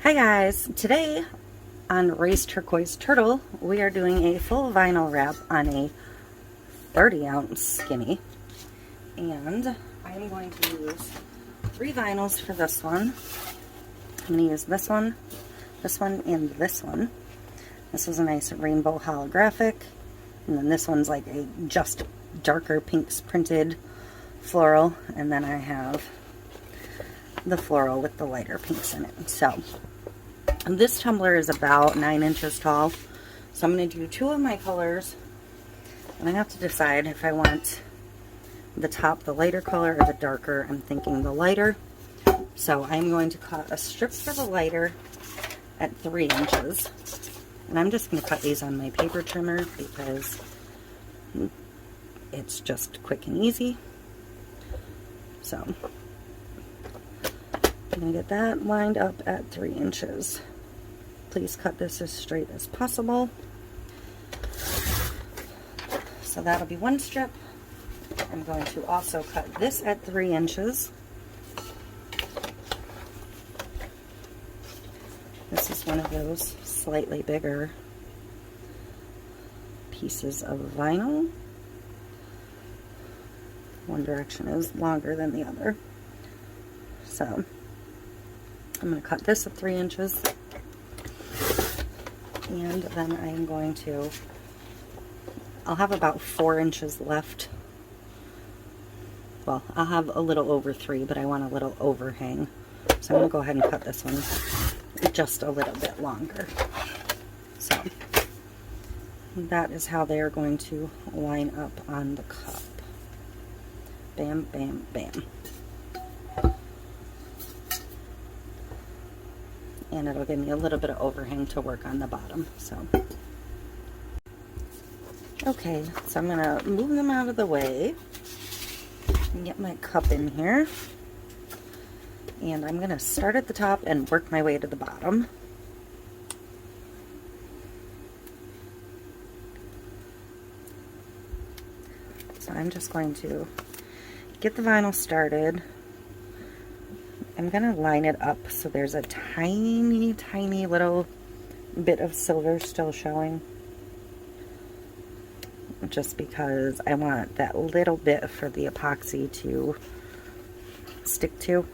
Hi guys, today on RAES Turquoise Turtle we are doing a full vinyl wrap on a 30-ounce skinny, and I'm going to use 3 vinyls for this one. I'm going to use this one, and this one. This is a nice rainbow holographic, and then this one's like a just darker pinks printed floral, and then I have the floral with the lighter pinks in it. So this tumbler is about 9 inches tall, so I'm going to do 2 of my colors, and I have to decide if I want the top the lighter color or the darker. I'm thinking the lighter, so I'm going to cut a strip for the lighter at 3 inches, and I'm just going to cut these on my paper trimmer because it's just quick and easy. So I'm going to get that lined up at 3 inches. Please cut this as straight as possible. So that'll be 1 strip. I'm going to also cut this at 3 inches. This is one of those slightly bigger pieces of vinyl. One direction is longer than the other. So I'm going to cut this at 3 inches. And then I'm going to, I'll have about 4 inches left. Well, I'll have a little over 3, but I want a little overhang. So I'm going to go ahead and cut this one just a little bit longer. So that is how they are going to line up on the cup. Bam, bam, bam. And it'll give me a little bit of overhang to work on the bottom. So okay, so I'm gonna move them out of the way and get my cup in here, and I'm gonna start at the top and work my way to the bottom. So I'm just going to get the vinyl started. I'm going to line it up so there's a tiny, tiny little bit of silver still showing. Just because I want that little bit for the epoxy to stick to.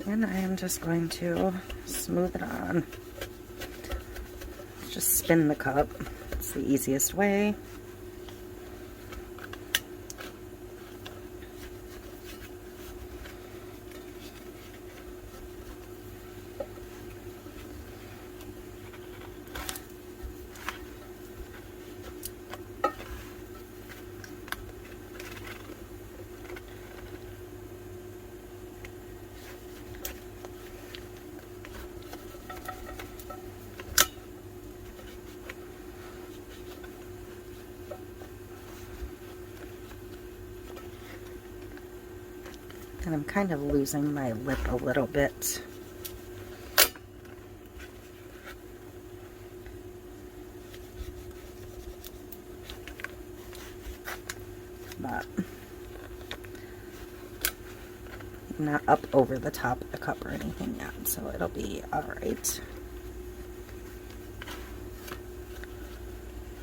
And I am just going to smooth it on. Just spin the cup. It's the easiest way. And I'm kind of losing my lip a little bit. But I'm not up over the top of the cup or anything yet, so it'll be alright.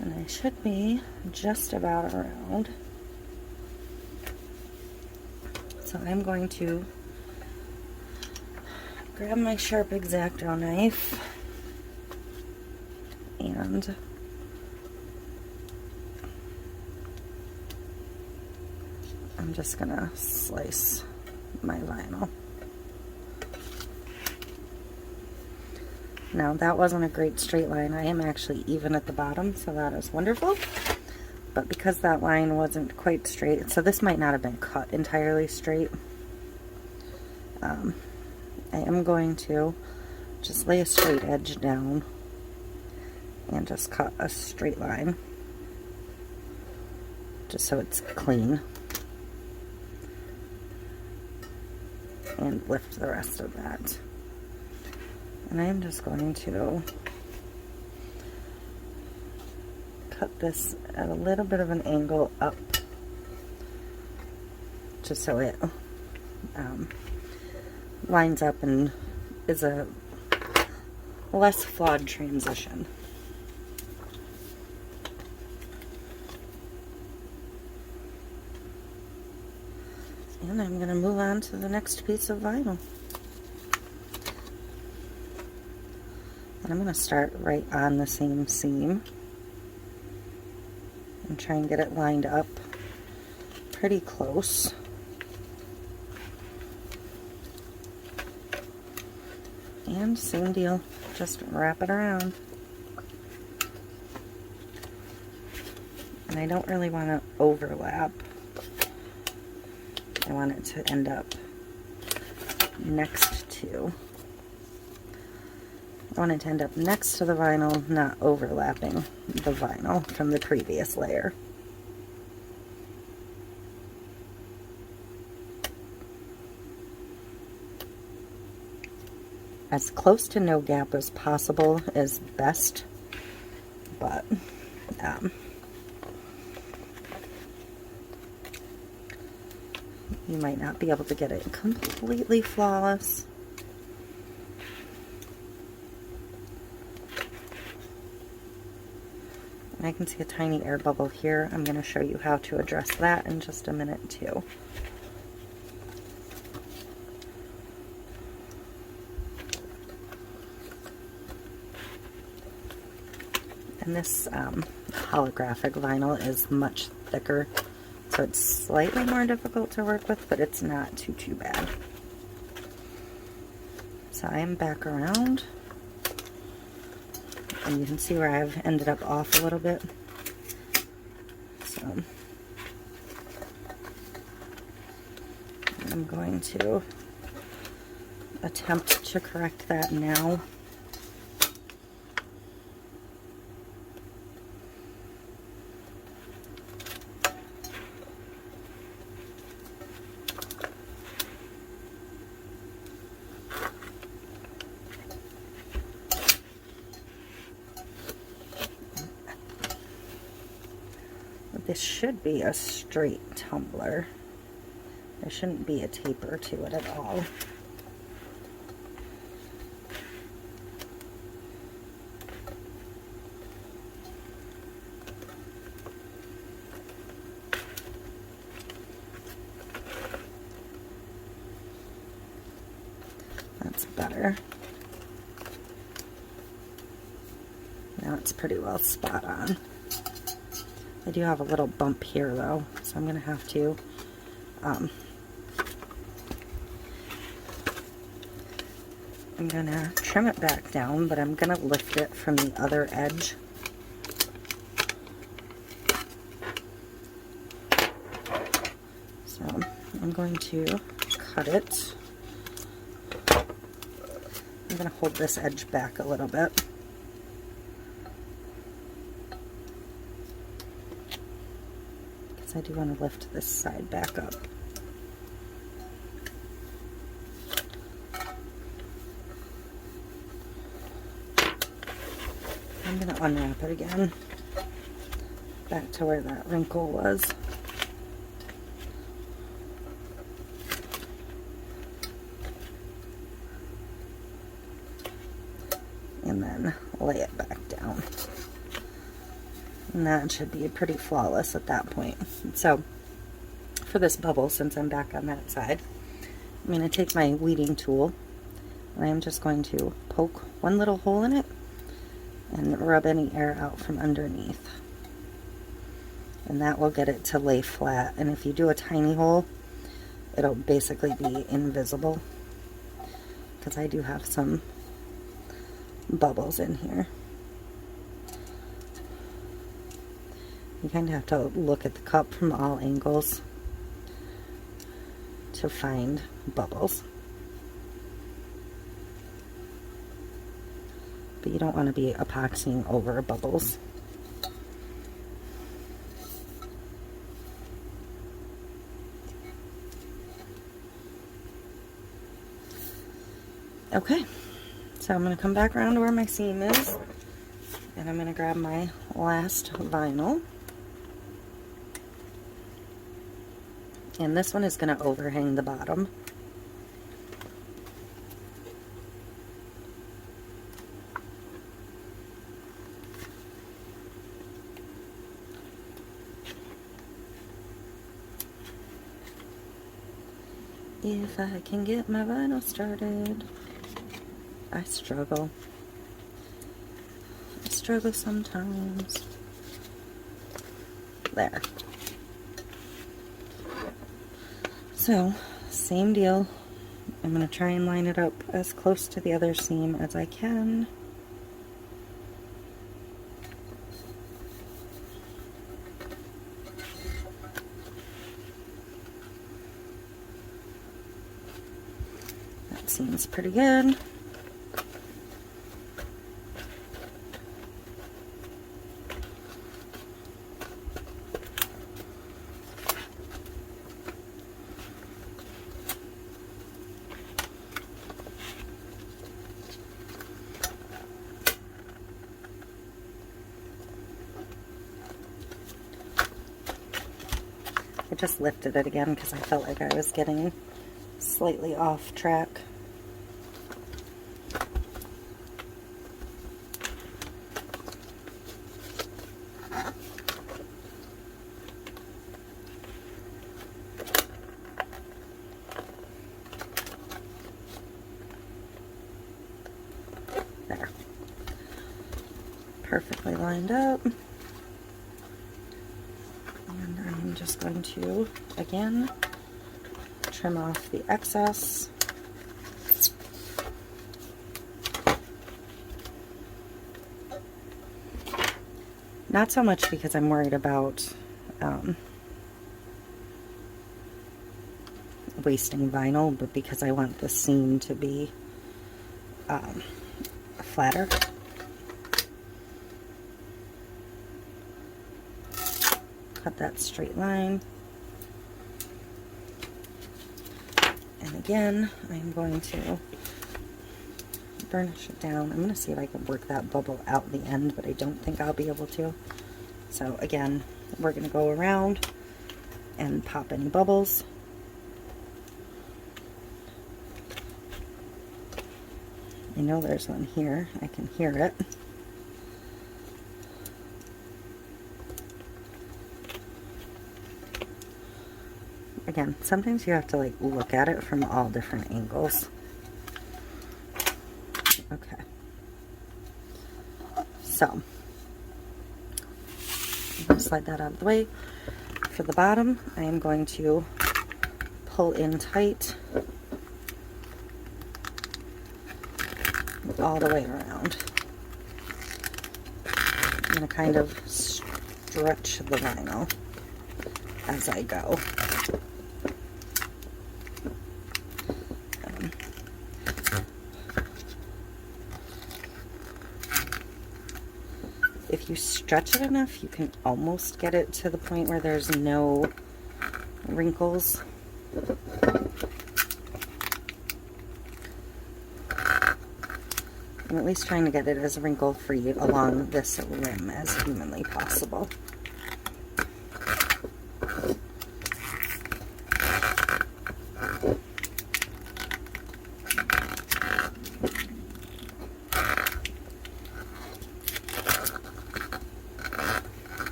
And I should be just about around. So I'm going to grab my sharp X-Acto knife and I'm just gonna slice my vinyl. Now that wasn't a great straight line. I am actually even at the bottom, so that is wonderful. But because that line wasn't quite straight, so this might not have been cut entirely straight, I am going to just lay a straight edge down and just cut a straight line just so it's clean, and lift the rest of that. And I'm just going to cut this at a little bit of an angle up, just so it lines up and is a less flawed transition. And I'm going to move on to the next piece of vinyl. And I'm going to start right on the same seam and try and get it lined up pretty close. And same deal, just wrap it around. And I don't really want to overlap. I want it to end up next to. I want it to end up next to the vinyl, not overlapping the vinyl from the previous layer. As close to no gap as possible is best, but you might not be able to get it completely flawless. I can see a tiny air bubble here. I'm going to show you how to address that in just a minute too. And this holographic vinyl is much thicker, so it's slightly more difficult to work with, but it's not too bad. So I'm back around, and you can see where I've ended up off a little bit. So I'm going to attempt to correct that now. This should be a straight tumbler. There shouldn't be a taper to it at all. That's better. Now it's pretty well spot on. I do have a little bump here though, so I'm going to have to I'm going to trim it back down, but I'm going to lift it from the other edge. So I'm going to cut it. I'm going to hold this edge back a little bit. I do want to lift this side back up. I'm going to unwrap it again, back to where that wrinkle was. And then lay it back down. And that should be pretty flawless at that point. So for this bubble, since I'm back on that side, I'm going to take my weeding tool and I'm just going to poke one little hole in it and rub any air out from underneath. And that will get it to lay flat. And if you do a tiny hole, it'll basically be invisible, because I do have some bubbles in here. You kind of have to look at the cup from all angles to find bubbles. But you don't want to be epoxying over bubbles. Okay, So I'm going to come back around to where my seam is, and I'm going to grab my last vinyl. And this one is going to overhang the bottom. If I can get my vinyl started. I struggle. I struggle sometimes. There. So, same deal. I'm going to try and line it up as close to the other seam as I can. That seems pretty good. I just lifted it again because I felt like I was getting slightly off track. There. Perfectly lined up. I'm just going to, again, trim off the excess. Not so much because I'm worried about wasting vinyl, but because I want the seam to be flatter. Cut that straight line. And again, I'm going to burnish it down. I'm going to see if I can work that bubble out the end, but I don't think I'll be able to. So again, we're going to go around and pop any bubbles. I know there's one here. I can hear it. Again, sometimes you have to like look at it from all different angles. Okay. So, I'm going to slide that out of the way. For the bottom, I am going to pull in tight all the way around. I'm going to kind of stretch the vinyl as I go. If you stretch it enough, you can almost get it to the point where there's no wrinkles. I'm at least trying to get it as wrinkle-free along this rim as humanly possible.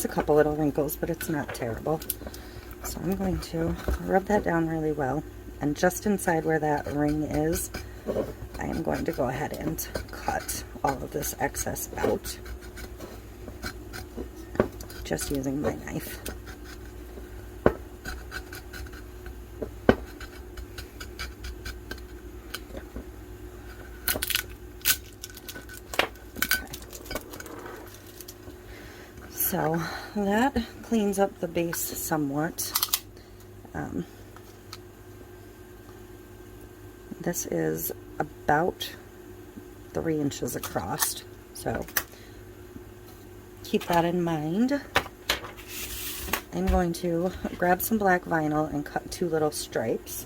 A couple little wrinkles, but it's not terrible. So I'm going to rub that down really well, and just inside where that ring is, I am going to go ahead and cut all of this excess out, just using my knife. So that cleans up the base somewhat. This is about 3 inches across, so keep that in mind. I'm going to grab some black vinyl and cut 2 little stripes.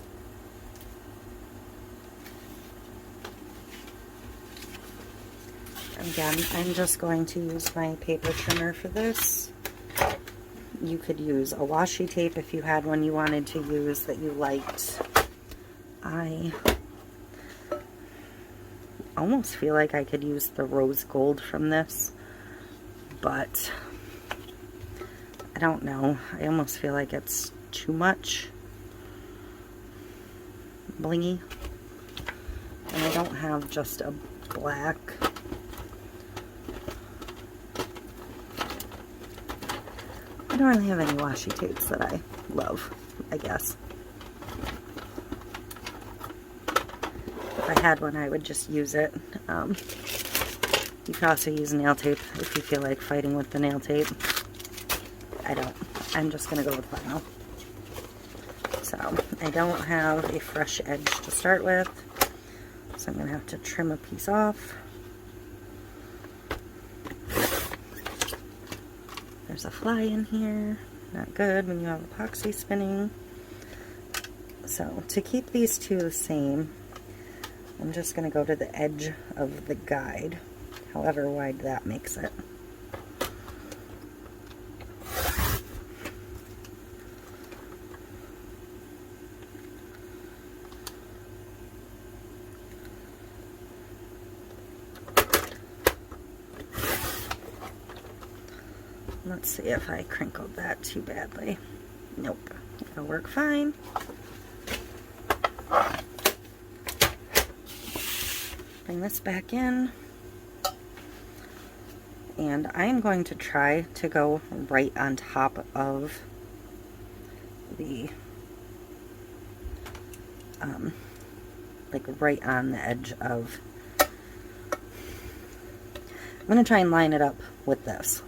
Again, I'm just going to use my paper trimmer for this. You could use a washi tape if you had one you wanted to use that you liked. I almost feel like I could use the rose gold from this, but I don't know. I almost feel like it's too much blingy. And I don't have just a black. I don't really have any washi tapes that I love, I guess. If I had one, I would just use it. You could also use nail tape if you feel like fighting with the nail tape. I don't. I'm just going to go with vinyl. So, I don't have a fresh edge to start with, so I'm going to have to trim a piece off. There's a fly in here. Not good when you have epoxy spinning. So, to keep these two the same, I'm just going to go to the edge of the guide, however wide that makes it. Let's see if I crinkled that too badly. Nope, it'll work fine. Bring this back in. And I'm going to try to go right on top of the, like right on the edge of, I'm going to try and line it up with this.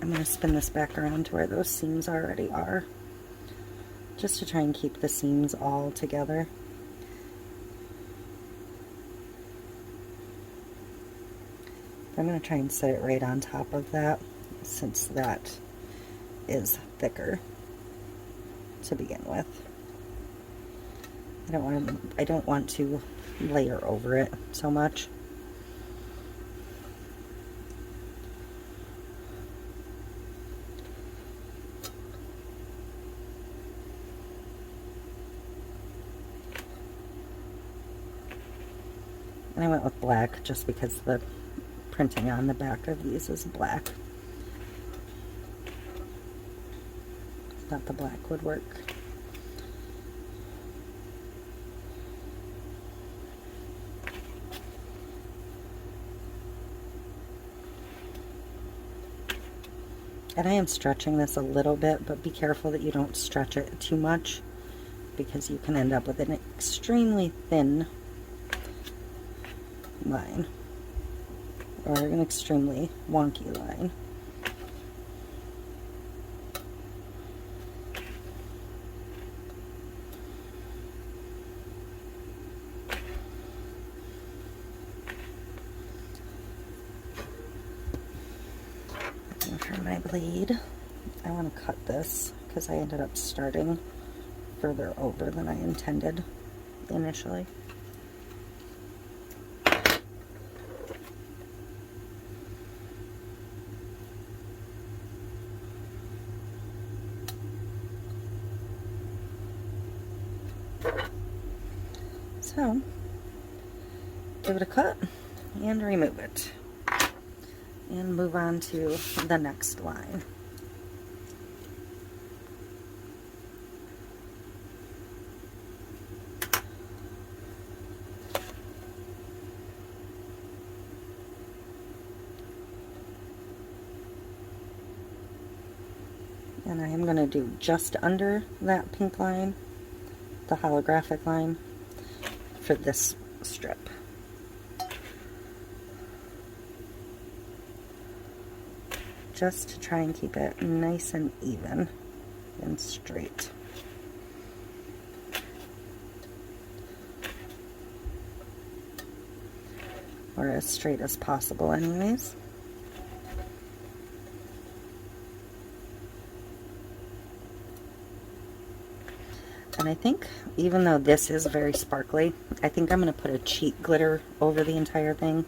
I'm going to spin this back around to where those seams already are, just to try and keep the seams all together. I'm going to try and set it right on top of that, since that is thicker to begin with. I don't want to layer over it so much. And I went with black just because the printing on the back of these is black. Thought the black would work. And I am stretching this a little bit, but be careful that you don't stretch it too much, because you can end up with an extremely thin line, or an extremely wonky line. And for my blade, I want to cut this because I ended up starting further over than I intended initially. So, give it a cut and remove it. And move on to the next line. And I am going to do just under that pink line, the holographic line, for this strip. Just to try and keep it nice and even and straight. Or as straight as possible anyways. And I think, even though this is very sparkly, I think I'm going to put a cheat glitter over the entire thing.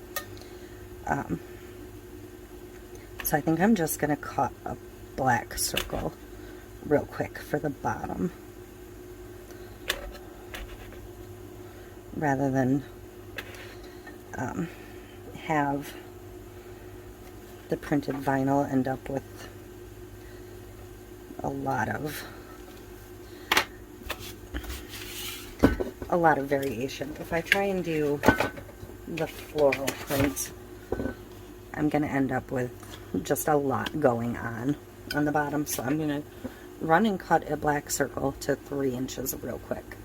So I think I'm just going to cut a black circle real quick for the bottom, rather than have the printed vinyl end up with a lot of variation. If I try and do the floral print, I'm going to end up with just a lot going on the bottom. So I'm going to run and cut a black circle to 3 inches real quick.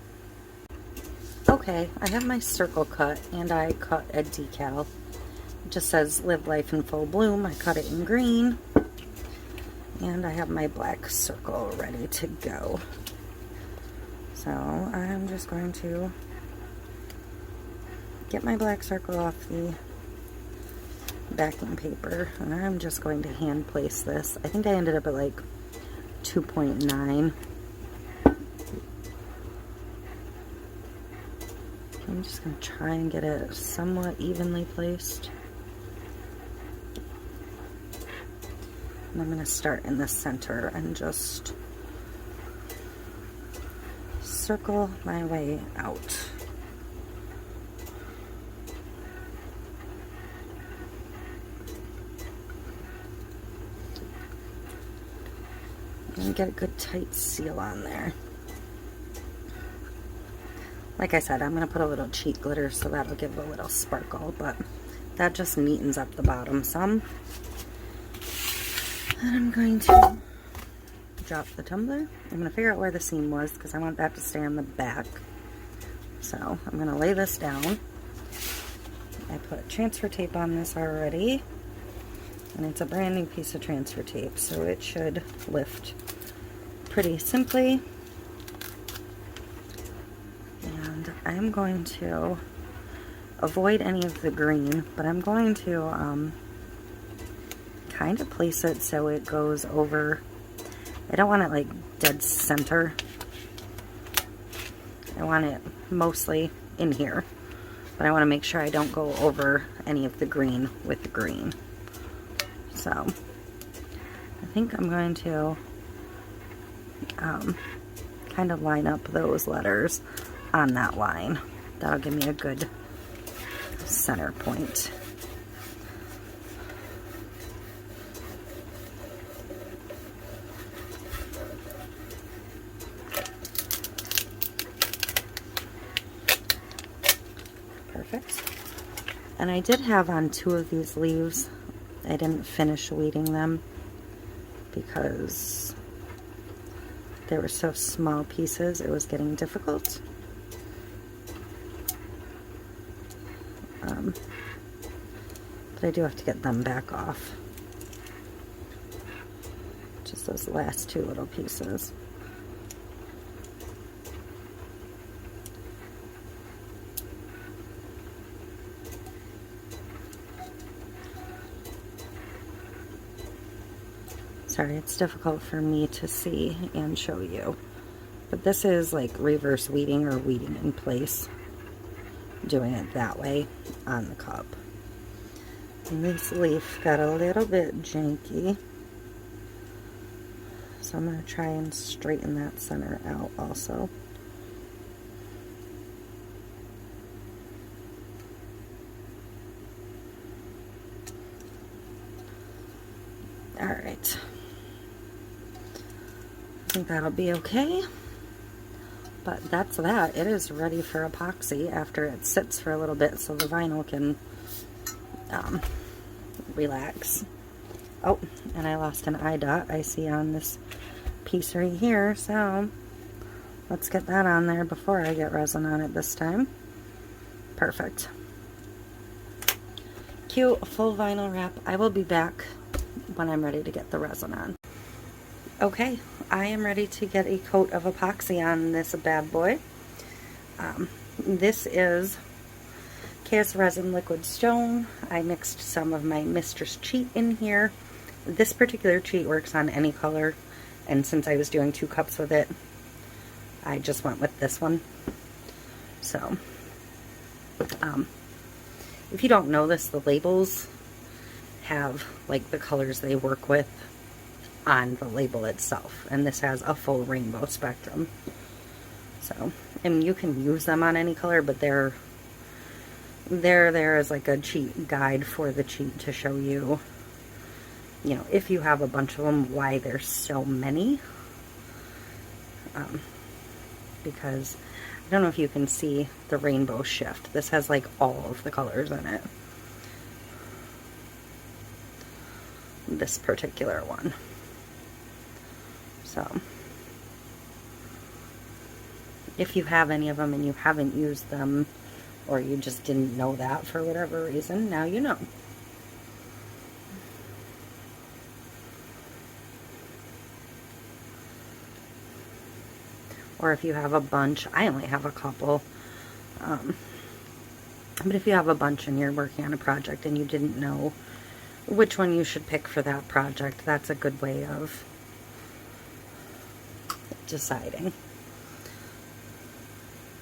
Okay, I have my circle cut, and I cut a decal. It just says live life in full bloom. I cut it in green, and I have my black circle ready to go. So I'm just going to get my black circle off the backing paper, and I'm just going to hand place this. I think I ended up at like 2.9. I'm just going to try and get it somewhat evenly placed. And I'm going to start in the center and just circle my way out. And get a good tight seal on there. Like I said, I'm going to put a little cheat glitter so that'll give a little sparkle, but that just neatens up the bottom some. And I'm going to drop the tumbler. I'm going to figure out where the seam was because I want that to stay on the back. So I'm going to lay this down. I put transfer tape on this already, and it's a brand new piece of transfer tape, so it should lift pretty simply. And I'm going to avoid any of the green, but I'm going to kind of place it so it goes over. I don't want it like dead center. I want it mostly in here, but I want to make sure I don't go over any of the green with the green. So I think I'm going to kind of line up those letters on that line. That'll give me a good center point. Perfect. And I did have on 2 of these leaves, I didn't finish weeding them because they were so small pieces, it was getting difficult. But I do have to get them back off. Just those last 2 little pieces. Sorry, it's difficult for me to see and show you. But this is like reverse weeding or weeding in place. Doing it that way on the cup. And this leaf got a little bit janky. So I'm going to try and straighten that center out also. Alright. I think that'll be okay. But that's that. It is ready for epoxy after it sits for a little bit so the vinyl can relax. Oh, and I lost an eye dot I see on this piece right here, so let's get that on there before I get resin on it this time. Perfect. Cute full vinyl wrap. I will be back when I'm ready to get the resin on. Okay, I am ready to get a coat of epoxy on this bad boy. This is KS Resin Liquid Stone. I mixed some of my Mistress Cheat in here. This particular cheat works on any color, and since I was doing 2 cups with it, I just went with this one. So, if you don't know this, the labels have like the colors they work with on the label itself, and this has a full rainbow spectrum. So, and you can use them on any color, but they're there as like a cheat guide for the cheat to show you, you know, if you have a bunch of them, why there's so many. Because I don't know if you can see the rainbow shift. This has like all of the colors in it. This particular one. So, if you have any of them and you haven't used them, or you just didn't know that for whatever reason, now you know. Or if you have a bunch, I only have a couple, but if you have a bunch and you're working on a project and you didn't know which one you should pick for that project, that's a good way of deciding.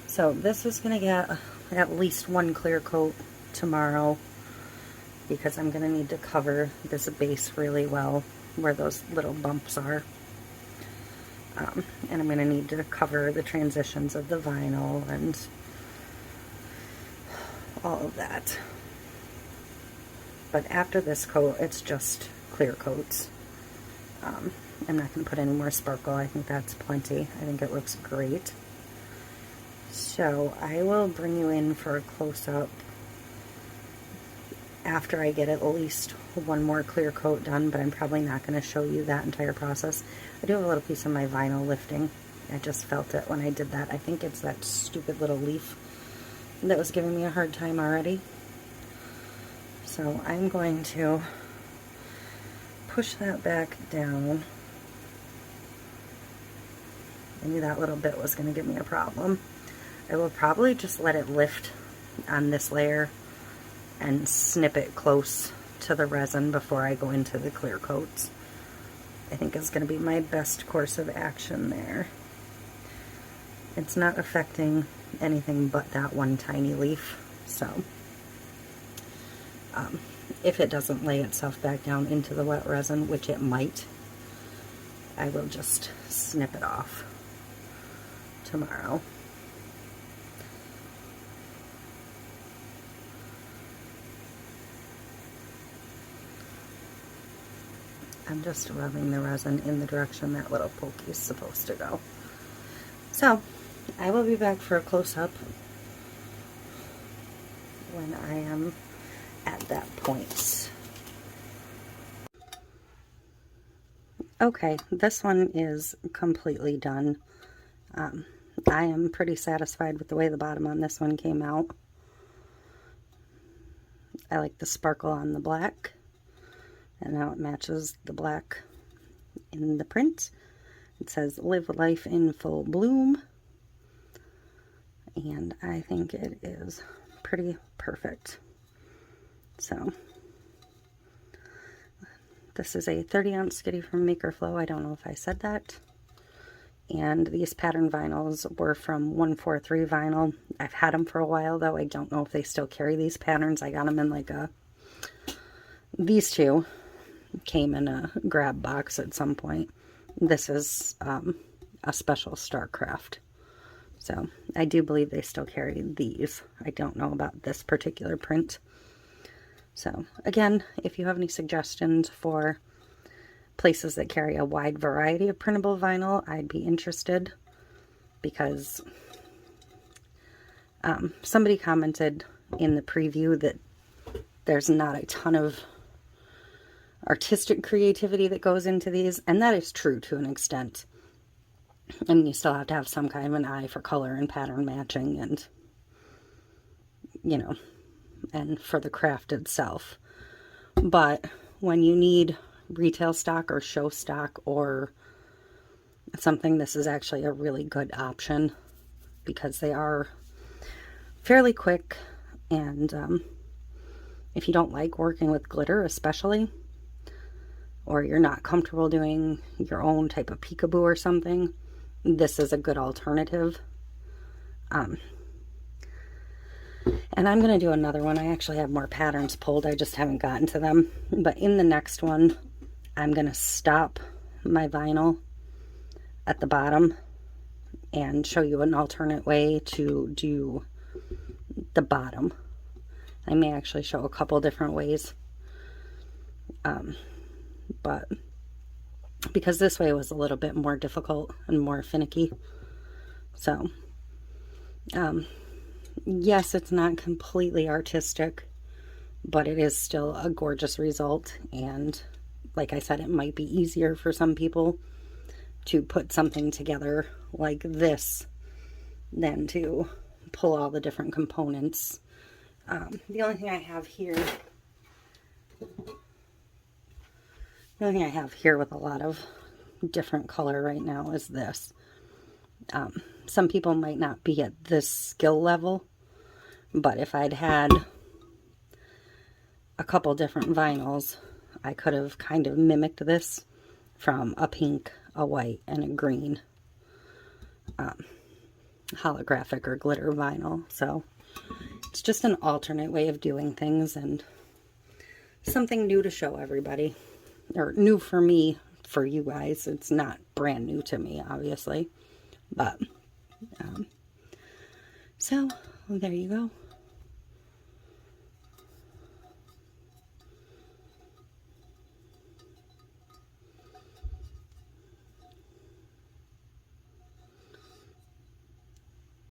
So this is going to get at least one clear coat tomorrow, because I'm going to need to cover this base really well where those little bumps are. And I'm going to need to cover the transitions of the vinyl and all of that. But after this coat, it's just clear coats. I'm not going to put any more sparkle. I think that's plenty. I think it looks great. So I will bring you in for a close-up after I get at least one more clear coat done, but I'm probably not going to show you that entire process. I do have a little piece of my vinyl lifting. I just felt it when I did that. I think it's that stupid little leaf that was giving me a hard time already. So I'm going to push that back down. I knew that little bit was going to give me a problem. I will probably just let it lift on this layer and snip it close to the resin before I go into the clear coats. I think is going to be my best course of action there. It's not affecting anything but that one tiny leaf, so if it doesn't lay itself back down into the wet resin, which it might, I will just snip it off tomorrow. I'm just rubbing the resin in the direction that little pokey is supposed to go. So, I will be back for a close-up when I am at that point. Okay, this one is completely done. I am pretty satisfied with the way the bottom on this one came out. I like the sparkle on the black, and now it matches the black in the print. It says "Live Life in Full Bloom," and I think it is pretty perfect. So this is a 30-ounce skitty from Maker Flow. I don't know if I said that. And these pattern vinyls were from 143 Vinyl. I've had them for a while, though. I don't know if they still carry these patterns. I got them in like a... These two came in a grab box at some point. This is a special StarCraft. So I do believe they still carry these. I don't know about this particular print. So again, if you have any suggestions for places that carry a wide variety of printable vinyl, I'd be interested, because somebody commented in the preview that there's not a ton of artistic creativity that goes into these, and that is true to an extent. I mean, you still have to have some kind of an eye for color and pattern matching, and, you know, and for the craft itself. But when you need retail stock or show stock or something, this is actually a really good option, because they are fairly quick, and if you don't like working with glitter especially, or you're not comfortable doing your own type of peekaboo or something, this is a good alternative. And I'm going to do another one. I actually have more patterns pulled. I just haven't gotten to them. But in the next one, I'm going to stop my vinyl at the bottom and show you an alternate way to do the bottom. I may actually show a couple different ways. But because this way was a little bit more difficult and more finicky. So, yes, it's not completely artistic, but it is still a gorgeous result. And like I said, it might be easier for some people to put something together like this than to pull all the different components. The only thing I have here with a lot of different color right now is this. Some people might not be at this skill level, but if I'd had a couple different vinyls, I could have kind of mimicked this from a pink, a white, and a green holographic or glitter vinyl. So it's just an alternate way of doing things and something new to show everybody. Or new for me, for you guys. It's not brand new to me, obviously. But, so, well, there you go.